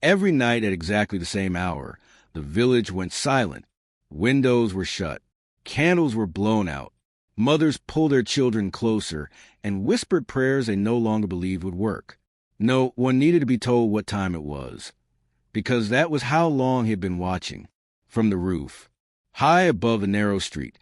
Every night at exactly the same hour, the village went silent. Windows were shut. Candles were blown out. Mothers pulled their children closer and whispered prayers they no longer believed would work. No one needed to be told what time it was, because that was how long he had been watching. From the roof, high above the narrow street,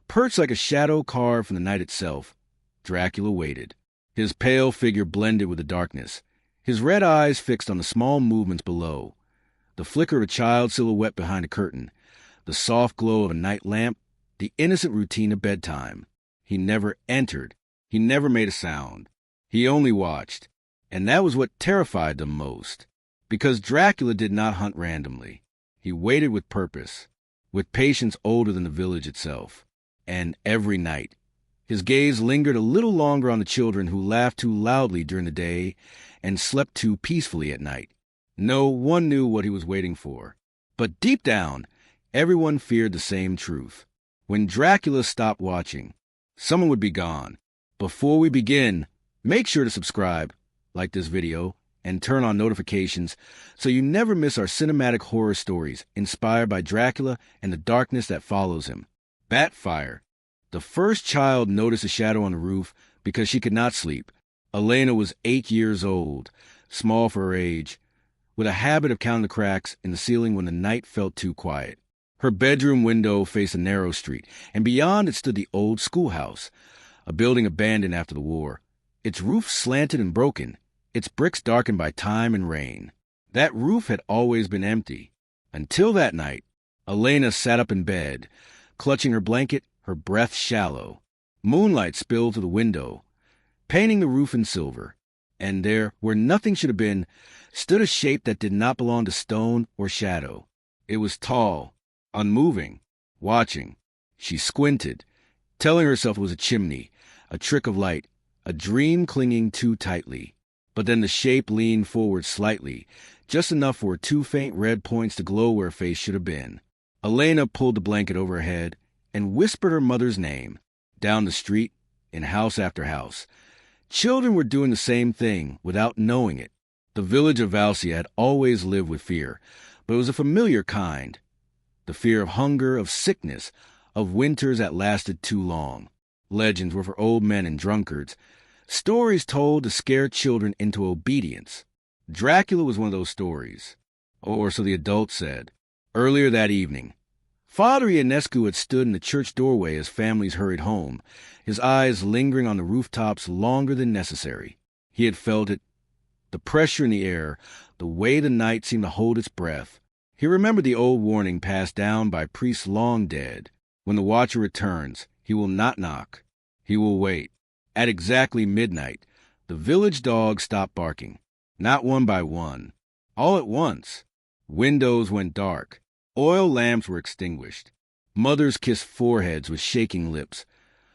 perched like a shadow carved from the night itself, Dracula waited. His pale figure blended with the darkness, his red eyes fixed on the small movements below, the flicker of a child's silhouette behind a curtain, the soft glow of a night lamp, the innocent routine of bedtime. He never entered. He never made a sound. He only watched. And that was what terrified them most. Because Dracula did not hunt randomly. He waited with purpose, with patience older than the village itself. And every night, his gaze lingered a little longer on the children who laughed too loudly during the day and slept too peacefully at night. No one knew what he was waiting for. But deep down, everyone feared the same truth. When Dracula stopped watching, someone would be gone. Before we begin, make sure to subscribe, like this video, and turn on notifications so you never miss our cinematic horror stories inspired by Dracula and the darkness that follows him. Batfire. The first child noticed a shadow on the roof because she could not sleep. Elena was 8 years old, small for her age, with a habit of counting the cracks in the ceiling when the night felt too quiet. Her bedroom window faced a narrow street, and beyond it stood the old schoolhouse, a building abandoned after the war. Its roof slanted and broken, its bricks darkened by time and rain. That roof had always been empty. Until that night, Elena sat up in bed, clutching her blanket, her breath shallow. Moonlight spilled through the window, painting the roof in silver. And there, where nothing should have been, stood a shape that did not belong to stone or shadow. It was tall, unmoving, watching. She squinted, telling herself it was a chimney, a trick of light, a dream clinging too tightly. But then the shape leaned forward slightly, just enough for 2 faint red points to glow where her face should have been. Elena pulled the blanket over her head and whispered her mother's name. Down the street, in house after house, children were doing the same thing without knowing it. The village of Valsia had always lived with fear, but it was a familiar kind. The fear of hunger, of sickness, of winters that lasted too long. Legends were for old men and drunkards, stories told to scare children into obedience. Dracula was one of those stories, or so the adults said. Earlier that evening, Father Ionescu had stood in the church doorway as families hurried home, his eyes lingering on the rooftops longer than necessary. He had felt it, the pressure in the air, the way the night seemed to hold its breath. He remembered the old warning passed down by priests long dead. When the watcher returns, he will not knock. He will wait. At exactly midnight, the village dogs stopped barking, not one by one. All at once, windows went dark. Oil lamps were extinguished. Mothers kissed foreheads with shaking lips.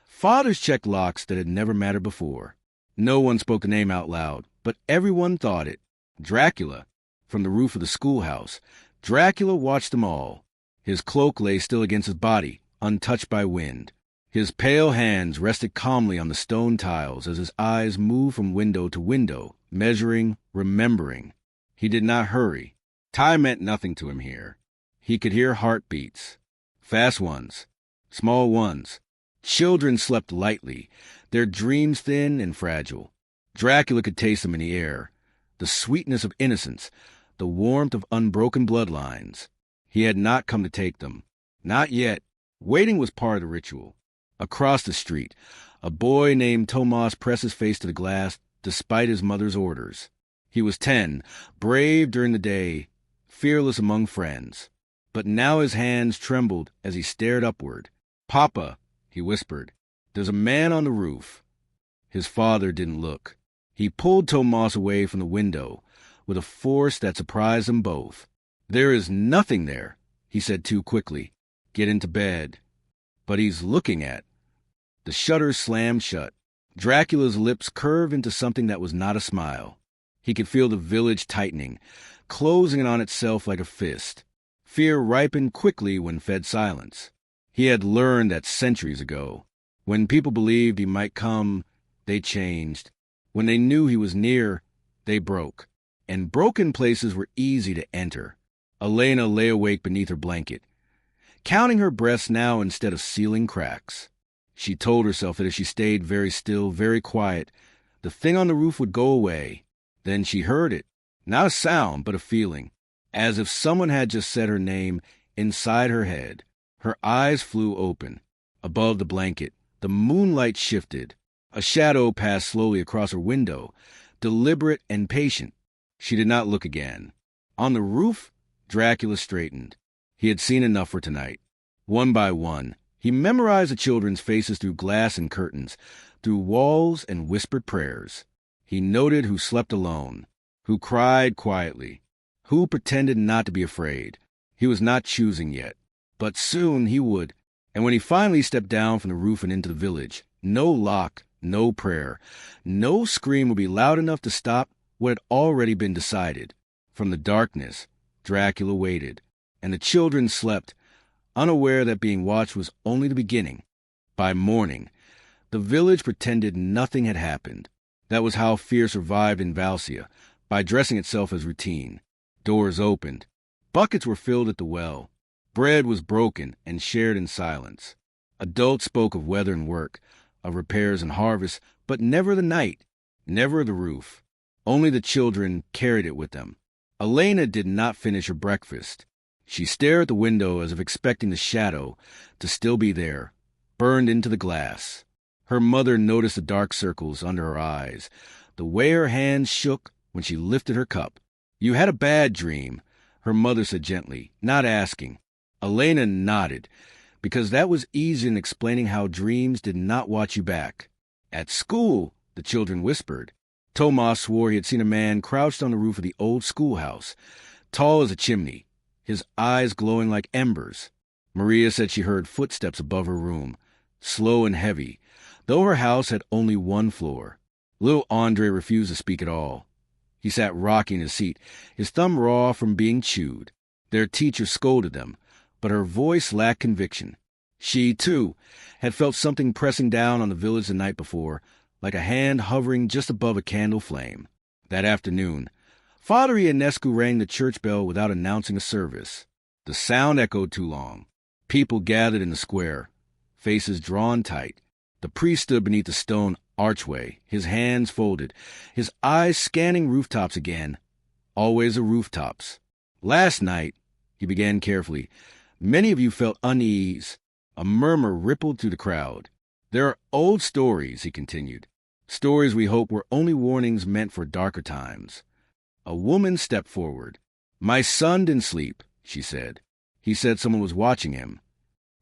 Fathers checked locks that had never mattered before. No one spoke the name out loud, but everyone thought it. Dracula. From the roof of the schoolhouse, Dracula watched them all. His cloak lay still against his body, untouched by wind. His pale hands rested calmly on the stone tiles as his eyes moved from window to window, measuring, remembering. He did not hurry. Time meant nothing to him here. He could hear heartbeats. Fast ones. Small ones. Children slept lightly, their dreams thin and fragile. Dracula could taste them in the air, the sweetness of innocence, the warmth of unbroken bloodlines. He had not come to take them. Not yet. Waiting was part of the ritual. Across the street, a boy named Tomas pressed his face to the glass despite his mother's orders. He was 10, brave during the day, fearless among friends. But now his hands trembled as he stared upward. "Papa," he whispered, "there's a man on the roof." His father didn't look. He pulled Tomas away from the window with a force that surprised them both. "There is nothing there," he said too quickly. "Get into bed." "But he's looking at." The shutters slammed shut. Dracula's lips curved into something that was not a smile. He could feel the village tightening, closing in on itself like a fist. Fear ripened quickly when fed silence. He had learned that centuries ago. When people believed he might come, they changed. When they knew he was near, they broke. and broken places were easy to enter. Elena lay awake beneath her blanket, counting her breaths now instead of sealing cracks. She told herself that if she stayed very still, very quiet, the thing on the roof would go away. Then she heard it, not a sound, but a feeling, as if someone had just said her name inside her head. Her eyes flew open. Above the blanket, the moonlight shifted. A shadow passed slowly across her window, deliberate and patient. She did not look again. On the roof, Dracula straightened. He had seen enough for tonight. One by one, he memorized the children's faces through glass and curtains, through walls and whispered prayers. He noted who slept alone, who cried quietly, who pretended not to be afraid. He was not choosing yet, but soon he would. And when he finally stepped down from the roof and into the village, no lock, no prayer, no scream would be loud enough to stop what had already been decided. From the darkness, Dracula waited, and the children slept, unaware that being watched was only the beginning. By morning, the village pretended nothing had happened. That was how fear survived in Valsia, by dressing itself as routine. Doors opened. Buckets were filled at the well. Bread was broken and shared in silence. Adults spoke of weather and work, of repairs and harvest, but never the night, never the roof. Only the children carried it with them. Elena did not finish her breakfast. She stared at the window as if expecting the shadow to still be there, burned into the glass. Her mother noticed the dark circles under her eyes, the way her hands shook when she lifted her cup. "You had a bad dream," her mother said gently, not asking. Elena nodded, because that was easy in explaining how dreams did not watch you back. "At school," the children whispered. Tomas swore he had seen a man crouched on the roof of the old schoolhouse, tall as a chimney, his eyes glowing like embers. Maria said she heard footsteps above her room, slow and heavy, though her house had only one floor. Little Andre refused to speak at all. He sat rocking in his seat, his thumb raw from being chewed. Their teacher scolded them, but her voice lacked conviction. She, too, had felt something pressing down on the village the night before, like a hand hovering just above a candle flame. That afternoon, Father Ionescu rang the church bell without announcing a service. The sound echoed too long. People gathered in the square, faces drawn tight. The priest stood beneath the stone archway, his hands folded, his eyes scanning rooftops again. Always the rooftops. "Last night," he began carefully, "many of you felt unease." A murmur rippled through the crowd. "There are old stories," he continued. "Stories we hope were only warnings meant for darker times." A woman stepped forward. "My son didn't sleep," she said. "He said someone was watching him."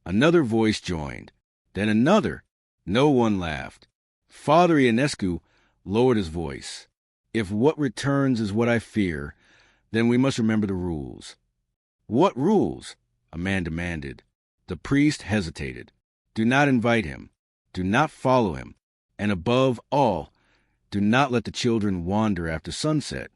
Another voice joined. Then another. No one laughed. Father Ionescu lowered his voice. "If what returns is what I fear, then we must remember the rules." "What rules?" a man demanded. The priest hesitated. "Do not invite him. Do not follow him. And above all, do not let the children wander after sunset."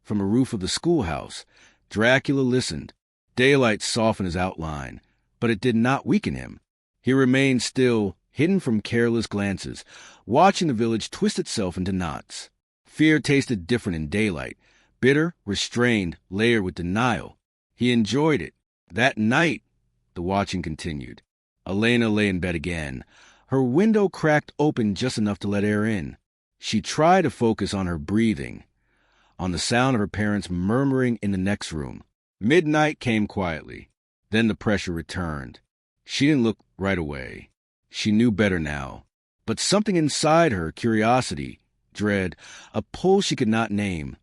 From the roof of the schoolhouse, Dracula listened. Daylight softened his outline, but it did not weaken him. He remained still, hidden from careless glances, watching the village twist itself into knots. Fear tasted different in daylight, bitter, restrained, layered with denial. He enjoyed it. That night, the watching continued. Elena lay in bed again. Her window cracked open just enough to let air in. She tried to focus on her breathing, on the sound of her parents murmuring in the next room. Midnight came quietly. Then the pressure returned. She didn't look right away. She knew better now. But something inside her, curiosity, dread, a pull she could not name,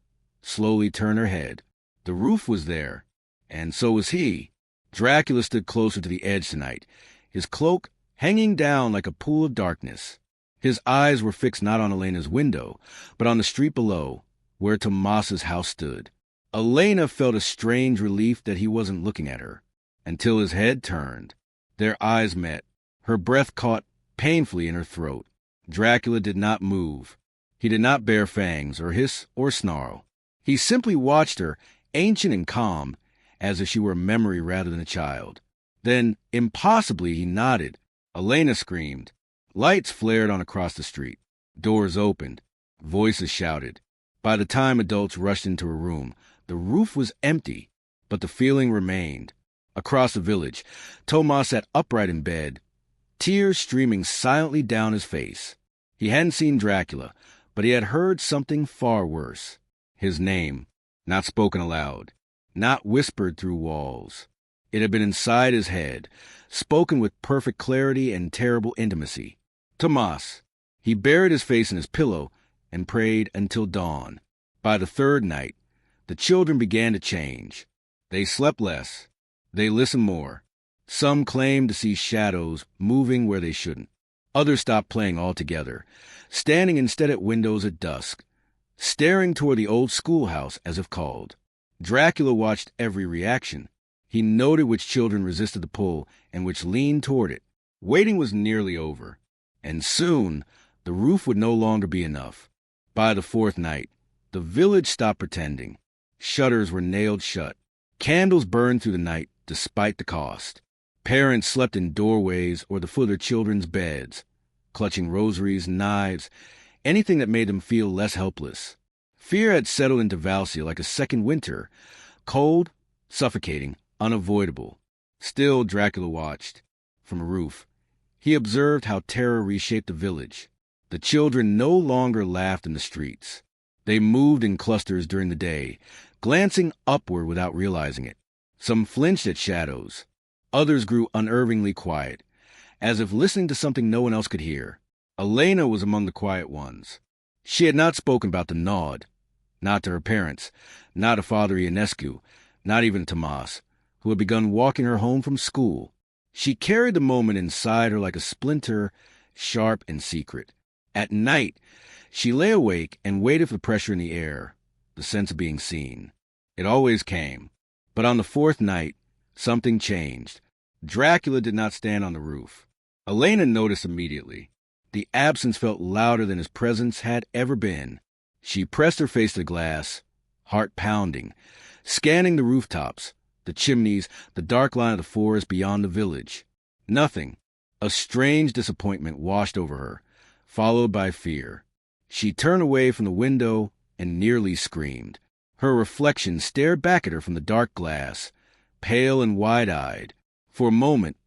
slowly turned her head. The roof was there, and so was he. Dracula stood closer to the edge tonight, his cloak hanging down like a pool of darkness. His eyes were fixed not on Elena's window, but on the street below, where Tomas's house stood. Elena felt a strange relief that he wasn't looking at her, until his head turned. Their eyes met. Her breath caught painfully in her throat. Dracula did not move. He did not bare fangs, or hiss, or snarl. He simply watched her, ancient and calm, as if she were a memory rather than a child. Then, impossibly, he nodded. Elena screamed. Lights flared on across the street. Doors opened. Voices shouted. By the time adults rushed into her room, the roof was empty, but the feeling remained. Across the village, Tomas sat upright in bed, tears streaming silently down his face. He hadn't seen Dracula, but he had heard something far worse. His name, not spoken aloud, not whispered through walls. It had been inside his head, spoken with perfect clarity and terrible intimacy. Tomas. He buried his face in his pillow and prayed until dawn. By the third night, the children began to change. They slept less. They listened more. Some claimed to see shadows moving where they shouldn't. Others stopped playing altogether, standing instead at windows at dusk, staring toward the old schoolhouse as if called. Dracula watched every reaction. He noted which children resisted the pull and which leaned toward it. Waiting was nearly over, and soon the roof would no longer be enough. By the fourth night, the village stopped pretending. Shutters were nailed shut. Candles burned through the night despite the cost. Parents slept in doorways or the foot of their children's beds, clutching rosaries, knives, anything that made them feel less helpless. Fear had settled into Valsia like a second winter, cold, suffocating, unavoidable. Still, Dracula watched. From a roof, he observed how terror reshaped the village. The children no longer laughed in the streets. They moved in clusters during the day, glancing upward without realizing it. Some flinched at shadows. Others grew unnervingly quiet, as if listening to something no one else could hear. Elena was among the quiet ones. She had not spoken about the Nod, not to her parents, not to Father Ionescu, not even to Tomas, who had begun walking her home from school. She carried the moment inside her like a splinter, sharp and secret. At night, she lay awake and waited for the pressure in the air, the sense of being seen. It always came. But on the fourth night, something changed. Dracula did not stand on the roof. Elena noticed immediately. The absence felt louder than his presence had ever been. She pressed her face to the glass, heart pounding, scanning the rooftops, the chimneys, the dark line of the forest beyond the village. Nothing. A strange disappointment washed over her, followed by fear. She turned away from the window and nearly screamed. Her reflection stared back at her from the dark glass, pale and wide-eyed. For a moment,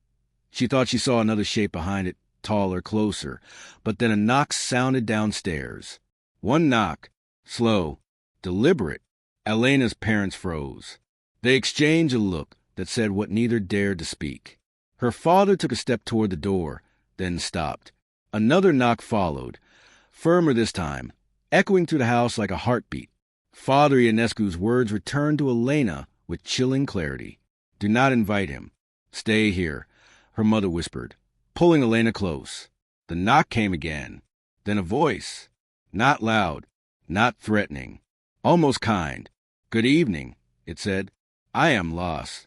she thought she saw another shape behind it, taller, closer, but then a knock sounded downstairs. One knock, slow, deliberate. Elena's parents froze. They exchanged a look that said what neither dared to speak. Her father took a step toward the door, then stopped. Another knock followed, firmer this time, echoing through the house like a heartbeat. Father Ionescu's words returned to Elena with chilling clarity. "Do not invite him. Stay here," her mother whispered, pulling Elena close. The knock came again. Then a voice. Not loud, not threatening, almost kind. "Good evening," it said. "I am lost."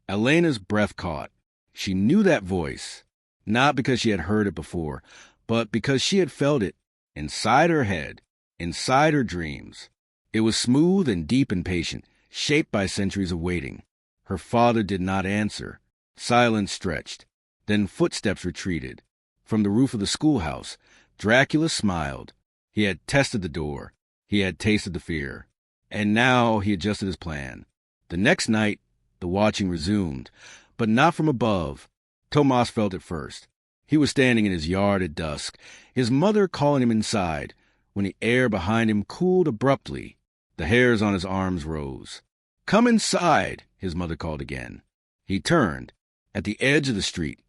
Elena's breath caught. She knew that voice, not because she had heard it before, but because she had felt it inside her head, inside her dreams. It was smooth and deep and patient, shaped by centuries of waiting. Her father did not answer. Silence stretched. Then footsteps retreated. From the roof of the schoolhouse, Dracula smiled. He had tested the door. He had tasted the fear. And now he adjusted his plan. The next night, the watching resumed, but not from above. Tomas felt it first. He was standing in his yard at dusk, his mother calling him inside, when the air behind him cooled abruptly. The hairs on his arms rose. "Come inside," his mother called again. He turned. At the edge of the street,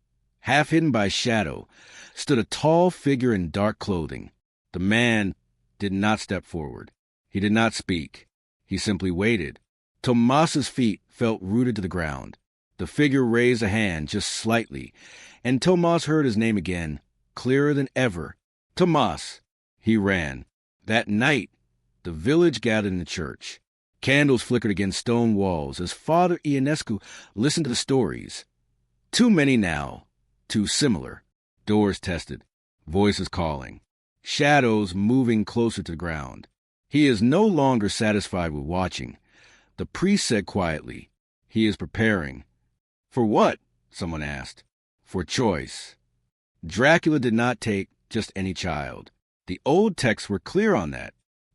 half hidden by shadow, stood a tall figure in dark clothing. The man did not step forward. He did not speak. He simply waited. Tomas's feet felt rooted to the ground. The figure raised a hand just slightly, and Tomas heard his name again, clearer than ever. "Tomas!" He ran. That night, the village gathered in the church. Candles flickered against stone walls as Father Ionescu listened to the stories. Too many now, too similar. Doors tested, voices calling, shadows moving closer to the ground. He is no longer satisfied with watching. The priest said quietly, "He is preparing." "For what?" someone asked. "For choice." Dracula did not take just any child. The old texts were clear on that.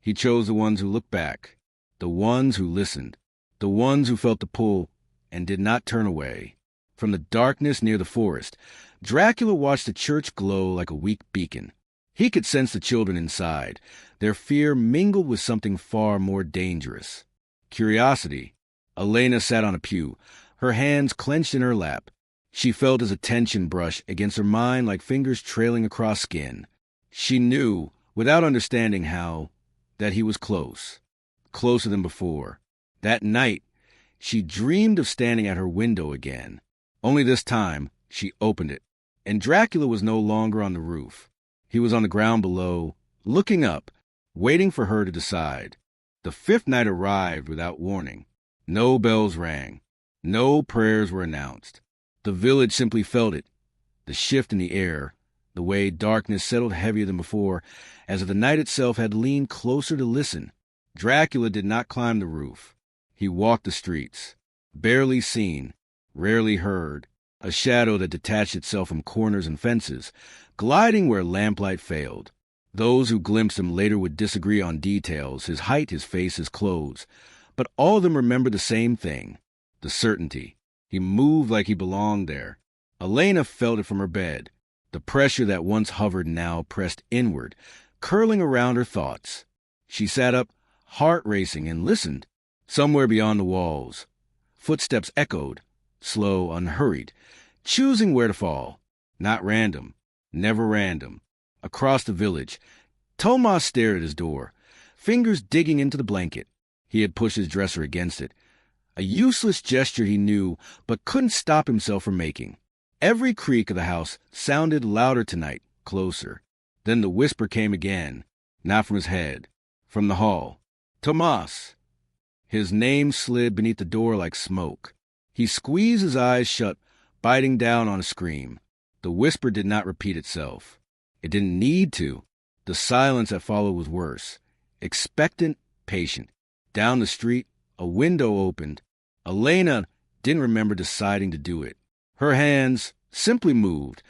He chose the ones who looked back, the ones who listened, the ones who felt the pull and did not turn away. From the darkness near the forest, Dracula watched the church glow like a weak beacon. He could sense the children inside, their fear mingled with something far more dangerous. Curiosity. Elena sat on a pew, her hands clenched in her lap. She felt his attention brush against her mind like fingers trailing across skin. She knew, without understanding how, that he was close, closer than before. That night, she dreamed of standing at her window again. Only this time, she opened it, and Dracula was no longer on the roof. He was on the ground below, looking up, waiting for her to decide. The fifth night arrived without warning. No bells rang. No prayers were announced. The village simply felt it, the shift in the air, the way darkness settled heavier than before, as if the night itself had leaned closer to listen. Dracula did not climb the roof. He walked the streets, barely seen, rarely heard, a shadow that detached itself from corners and fences, gliding where lamplight failed. Those who glimpsed him later would disagree on details, his height, his face, his clothes, but all of them remembered the same thing, the certainty. He moved like he belonged there. Elena felt it from her bed. The pressure that once hovered now pressed inward, curling around her thoughts. She sat up, heart racing, and listened. Somewhere beyond the walls, footsteps echoed, slow, unhurried, choosing where to fall. Not random, never random. Across the village, Tomas stared at his door, fingers digging into the blanket. He had pushed his dresser against it. A useless gesture he knew, but couldn't stop himself from making. Every creak of the house sounded louder tonight, closer. Then the whisper came again, not from his head, from the hall. Tomas! His name slid beneath the door like smoke. He squeezed his eyes shut, biting down on a scream. The whisper did not repeat itself. It didn't need to. The silence that followed was worse. Expectant, patient. Down the street, a window opened. Elena didn't remember deciding to do it. Her hands simply moved,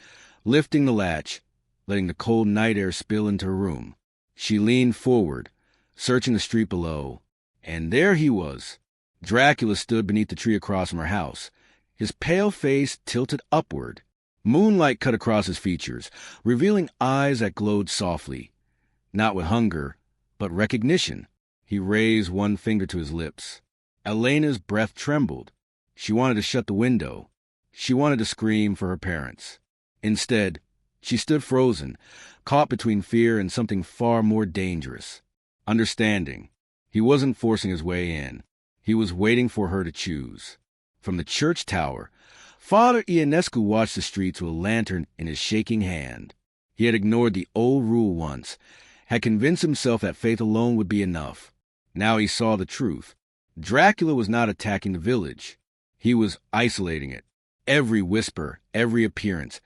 lifting the latch, letting the cold night air spill into her room. She leaned forward, searching the street below. And there he was. Dracula stood beneath the tree across from her house, his pale face tilted upward. Moonlight cut across his features, revealing eyes that glowed softly, not with hunger, but recognition. He raised one finger to his lips. Elena's breath trembled. She wanted to shut the window. She wanted to scream for her parents. Instead, she stood frozen, caught between fear and something far more dangerous. Understanding. He wasn't forcing his way in. He was waiting for her to choose. From the church tower, Father Ionescu watched the streets with a lantern in his shaking hand. He had ignored the old rule once, had convinced himself that faith alone would be enough. Now he saw the truth. Dracula was not attacking the village. He was isolating it. Every whisper, every appearance,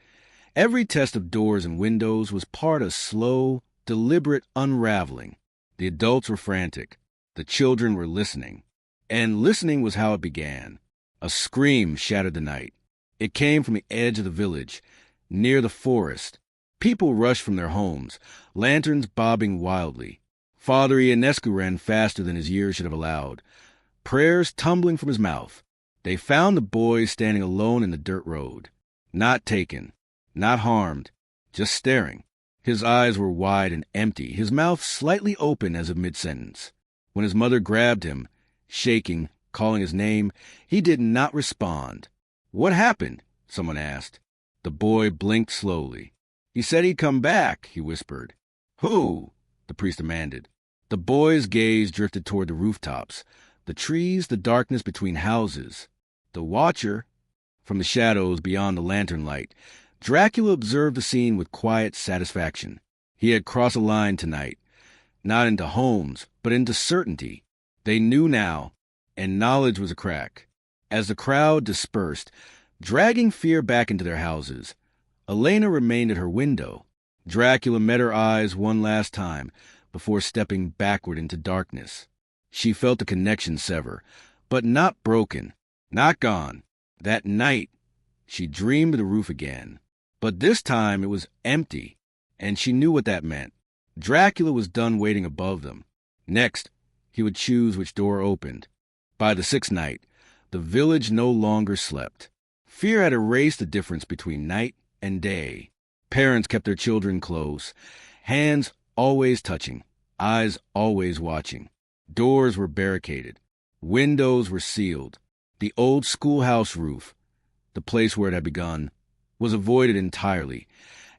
every test of doors and windows was part of slow, deliberate unraveling. The adults were frantic. The children were listening. And listening was how it began. A scream shattered the night. It came from the edge of the village, near the forest. People rushed from their homes, lanterns bobbing wildly. Father Ionescu ran faster than his years should have allowed, prayers tumbling from his mouth. They found the boy standing alone in the dirt road. Not taken, not harmed, just staring. His eyes were wide and empty, his mouth slightly open as of mid-sentence. When his mother grabbed him, shaking, calling his name, he did not respond. "What happened?" someone asked. The boy blinked slowly. "He said he'd come back," he whispered. "Who?" the priest demanded. The boy's gaze drifted toward the rooftops, the trees, the darkness between houses. The watcher, from the shadows beyond the lantern light, Dracula observed the scene with quiet satisfaction. He had crossed a line tonight, not into homes, but into certainty. They knew now, and knowledge was a crack. As the crowd dispersed, dragging fear back into their houses, Elena remained at her window. Dracula met her eyes one last time before stepping backward into darkness. She felt the connection sever, but not broken, not gone. That night, she dreamed of the roof again. But this time it was empty, and she knew what that meant. Dracula was done waiting above them. Next, he would choose which door opened. By the sixth night, the village no longer slept. Fear had erased the difference between night and day. Parents kept their children close, hands always touching, eyes always watching. Doors were barricaded. Windows were sealed. The old schoolhouse roof, the place where it had begun, was avoided entirely,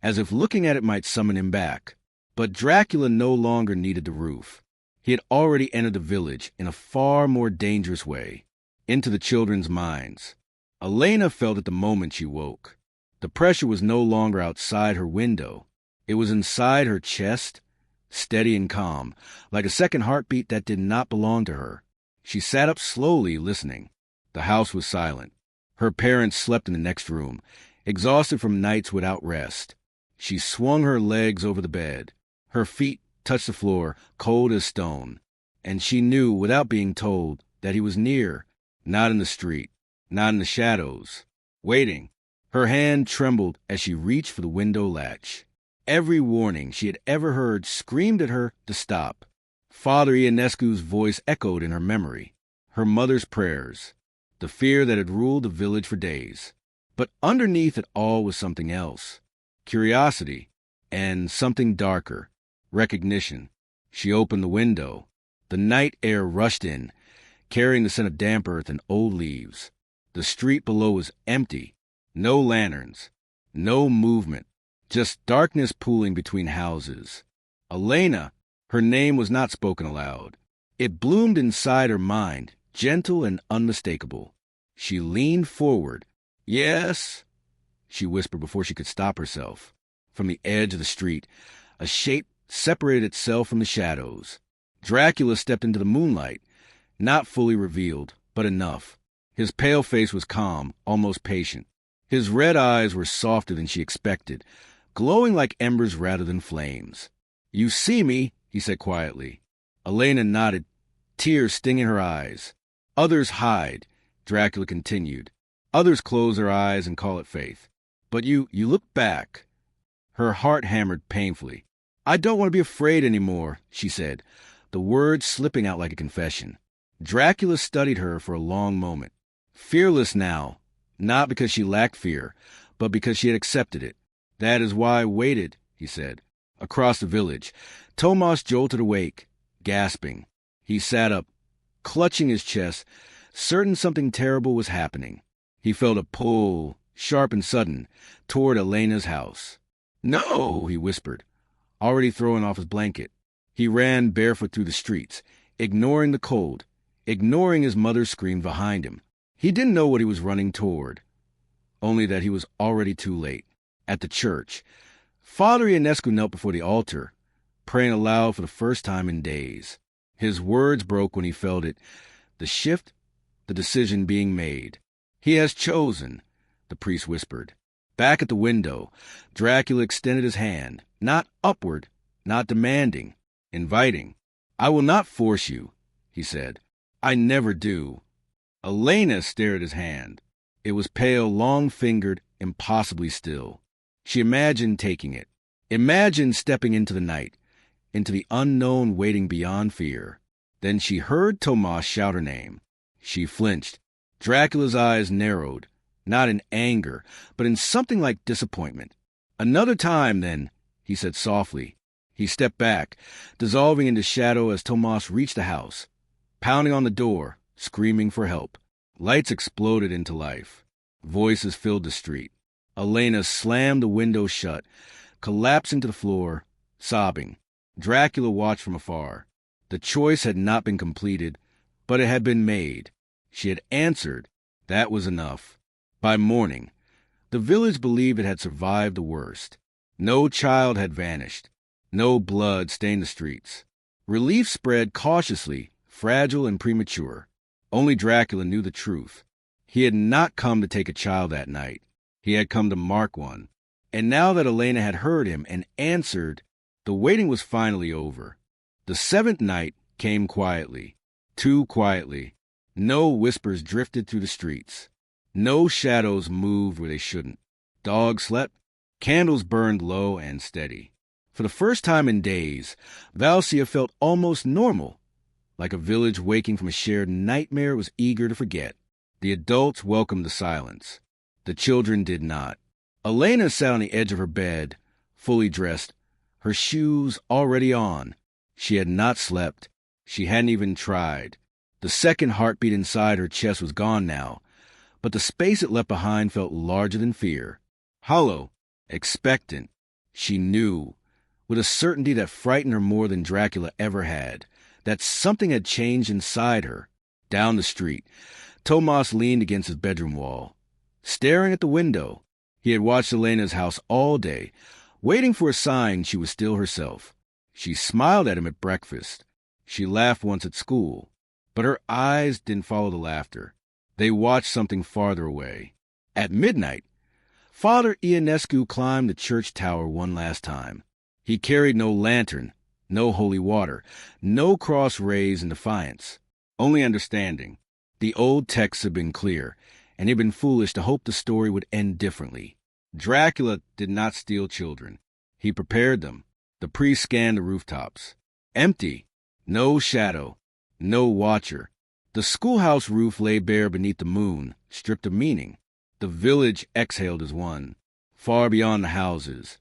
as if looking at it might summon him back. But Dracula no longer needed the roof. He had already entered the village in a far more dangerous way, into the children's minds. Elena felt it the moment she woke. The pressure was no longer outside her window. It was inside her chest, steady and calm, like a second heartbeat that did not belong to her. She sat up slowly, listening. The house was silent. Her parents slept in the next room, exhausted from nights without rest. She swung her legs over the bed. Her feet touched the floor, cold as stone. And she knew, without being told, that he was near, not in the street, not in the shadows, waiting. Her hand trembled as she reached for the window latch. Every warning she had ever heard screamed at her to stop. Father Ionescu's voice echoed in her memory, her mother's prayers, the fear that had ruled the village for days. But underneath it all was something else, curiosity, and something darker, recognition. She opened the window. The night air rushed in, carrying the scent of damp earth and old leaves. The street below was empty, no lanterns, no movement, just darkness pooling between houses. Elena, her name was not spoken aloud. It bloomed inside her mind, gentle and unmistakable. She leaned forward. "Yes," she whispered before she could stop herself. From the edge of the street, a shape separated itself from the shadows. Dracula stepped into the moonlight, not fully revealed, but enough. His pale face was calm, almost patient. His red eyes were softer than she expected, glowing like embers rather than flames. "You see me," he said quietly. Elena nodded, tears stinging her eyes. "Others hide," Dracula continued. "Others close their eyes and call it faith. But you look back." Her heart hammered painfully. "I don't want to be afraid anymore," she said, the words slipping out like a confession. Dracula studied her for a long moment. Fearless now, not because she lacked fear, but because she had accepted it. "That is why I waited," he said. Across the village, Tomas jolted awake, gasping. He sat up, clutching his chest, certain something terrible was happening. He felt a pull, sharp and sudden, toward Elena's house. "No," he whispered, already throwing off his blanket. He ran barefoot through the streets, ignoring the cold, ignoring his mother's scream behind him. He didn't know what he was running toward, only that he was already too late. At the church, Father Ionescu knelt before the altar, praying aloud for the first time in days. His words broke when he felt it, the shift, the decision being made. "He has chosen," the priest whispered. Back at the window, Dracula extended his hand, not upward, not demanding, inviting. "I will not force you," he said. "I never do." Elena stared at his hand. It was pale, long-fingered, impossibly still. She imagined taking it. Imagined stepping into the night, into the unknown waiting beyond fear. Then she heard Tomas shout her name. She flinched. Dracula's eyes narrowed, not in anger, but in something like disappointment. "Another time, then," he said softly. He stepped back, dissolving into shadow as Tomas reached the house, pounding on the door, screaming for help. Lights exploded into life. Voices filled the street. Elena slammed the window shut, collapsing to the floor, sobbing. Dracula watched from afar. The choice had not been completed, but it had been made. She had answered. That was enough. By morning, the village believed it had survived the worst. No child had vanished. No blood stained the streets. Relief spread cautiously, fragile and premature. Only Dracula knew the truth. He had not come to take a child that night. He had come to mark one. And now that Elena had heard him and answered, the waiting was finally over. The seventh night came quietly, too quietly. No whispers drifted through the streets. No shadows moved where they shouldn't. Dogs slept. Candles burned low and steady. For the first time in days, Valsia felt almost normal, like a village waking from a shared nightmare it was eager to forget. The adults welcomed the silence. The children did not. Elena sat on the edge of her bed, fully dressed, her shoes already on. She had not slept. She hadn't even tried. The second heartbeat inside her chest was gone now, but the space it left behind felt larger than fear. Hollow, expectant. She knew, with a certainty that frightened her more than Dracula ever had, that something had changed inside her. Down the street, Tomas leaned against his bedroom wall, staring at the window. He had watched Elena's house all day, waiting for a sign she was still herself. She smiled at him at breakfast. She laughed once at school, but her eyes didn't follow the laughter. They watched something farther away. At midnight, Father Ionescu climbed the church tower one last time. He carried no lantern, no holy water, no cross raised in defiance, only understanding. The old texts had been clear, and he had been foolish to hope the story would end differently. Dracula did not steal children. He prepared them. The priest scanned the rooftops. Empty. No shadow. No watcher. The schoolhouse roof lay bare beneath the moon, stripped of meaning. The village exhaled as one, far beyond the houses.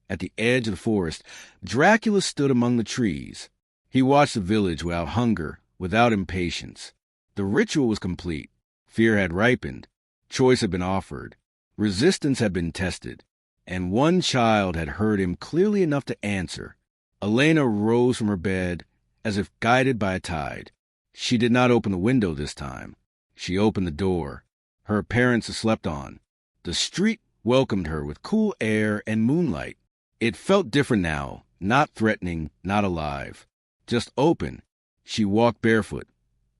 At the edge of the forest, Dracula stood among the trees. He watched the village without hunger, without impatience. The ritual was complete. Fear had ripened. Choice had been offered. Resistance had been tested. And one child had heard him clearly enough to answer. Elena rose from her bed, as if guided by a tide. She did not open the window this time. She opened the door. Her parents slept on. The street welcomed her with cool air and moonlight. It felt different now, not threatening, not alive. Just open. She walked barefoot,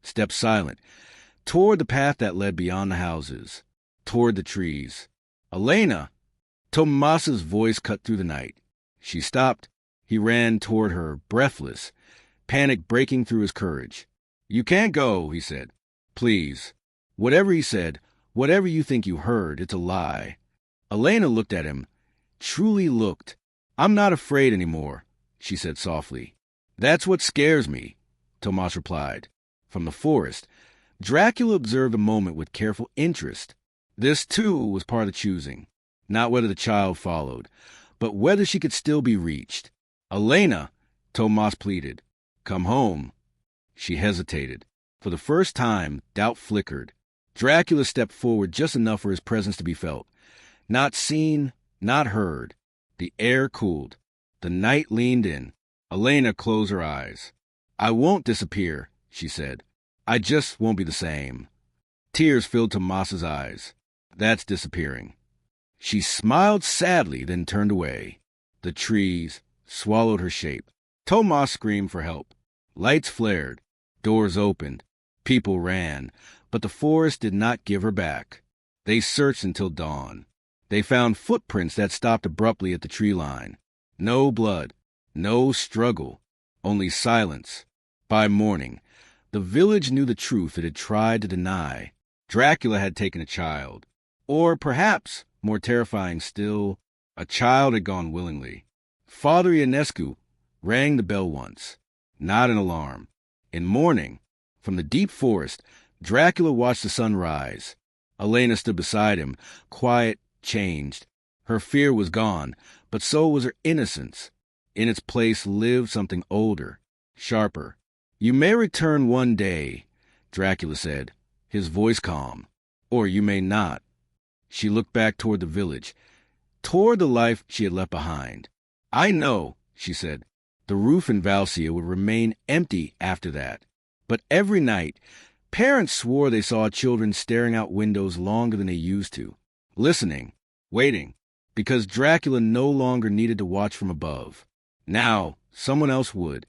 stepped silent, toward the path that led beyond the houses, toward the trees. Elena! Tomas's voice cut through the night. She stopped. He ran toward her, breathless, panic breaking through his courage. "You can't go," he said. "Please." Whatever he said, whatever you think you heard, it's a lie. Elena looked at him, truly looked. "I'm not afraid anymore," she said softly. "That's what scares me," Tomas replied. From the forest, Dracula observed a moment with careful interest. This, too, was part of the choosing. Not whether the child followed, but whether she could still be reached. "Elena," Tomas pleaded, "come home." She hesitated. For the first time, doubt flickered. Dracula stepped forward just enough for his presence to be felt. Not seen, not heard. The air cooled. The night leaned in. Elena closed her eyes. "I won't disappear," she said. "I just won't be the same." Tears filled Tomas's eyes. "That's disappearing." She smiled sadly, then turned away. The trees swallowed her shape. Tomas screamed for help. Lights flared. Doors opened. People ran. But the forest did not give her back. They searched until dawn. They found footprints that stopped abruptly at the tree line. No blood. No struggle. Only silence. By morning, the village knew the truth it had tried to deny. Dracula had taken a child. Or perhaps, more terrifying still, a child had gone willingly. Father Ionescu rang the bell once. Not an alarm. In morning, from the deep forest, Dracula watched the sun rise. Elena stood beside him, quiet, changed. Her fear was gone, but so was her innocence. In its place lived something older, sharper. "You may return one day," Dracula said, his voice calm. "Or you may not." She looked back toward the village, toward the life she had left behind. "I know," she said. The roof in Valsia would remain empty after that. But every night, parents swore they saw children staring out windows longer than they used to, listening, waiting, because Dracula no longer needed to watch from above. Now, someone else would.